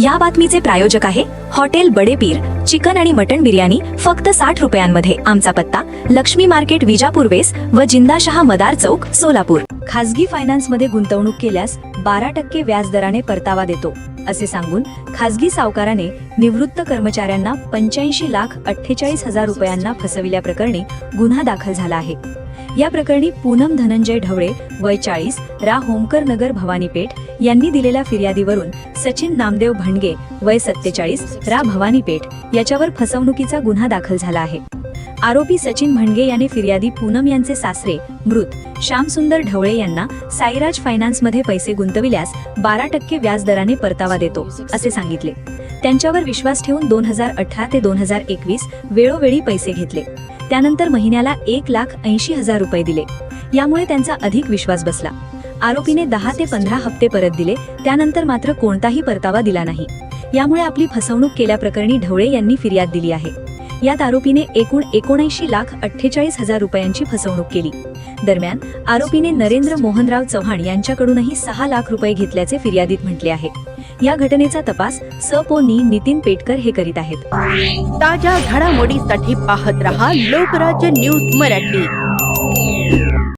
या बातमीचे प्रायोजक आहे हॉटेल बडे पीर। चिकन आणि मटण बिर्याणी फक्त 60 रुपयांमध्ये। आमचा पत्ता लक्ष्मी मार्केट, विजापूर वेस व जिंदाशहा मदार चौक, सोलापूर। खासगी फायनान्समध्ये गुंतवणूक केल्यास 12% व्याजदराने परतावा देतो असे सांगून खासगी सावकाराने निवृत्त कर्मचाऱ्यांना 85,48,000 रुपयांना फसविल्याप्रकरणी गुन्हा दाखल झाला आहे। या प्रकरणी पूनम धनंजय ढवळे वय 40 रा होमकर नगर, भवानीपेठ यांनी दिलेल्या फिर्यादीवरून सचिन नामदेव भणगे वय 47 रा भवानीपेठ याच्यावर फसवणुकीचा गुन्हा दाखल झाला आहे। आरोपी सचिन भणगे याने फिर्यादी पूनम यांचे सासरे मृत श्यामसुंदर ढवळे यांना साईराज फायनान्समध्ये पैसे गुंतविल्यास 12% व्याजदराने परतावा देतो असे सांगितले। त्यांच्यावर विश्वास ठेवून 2018 ते 2021 वेळोवेळी पैसे घेतले। त्यानंतर महिन्याला 1,80,000 रुपये दिले। यामुळे त्यांचा अधिक विश्वास बसला। आरोपीने 10 ते 15 हप्ते परत दिले, त्यानंतर मात्र कोणताही परतावा दिला नाही। यामुळे आपली फसवणूक केल्याप्रकरणी ढवळे यांनी फिर्याद दिली आहे। यात आरोपीने एकूण 79,48,000 रुपयांची फसवणूक केली। दरम्यान आरोपीने नरेंद्र मोहनराव चव्हाण यांच्याकडूनही 6 लाख रुपये घेतल्याचे फिर्यादीत म्हटले आहे। या घटनेचा तपास सपोनी नितीन पेटकर हे करीत आहेत। ताज्या घडामोडीसाठी पाहत रहा लोकराज्य न्यूज मराठी।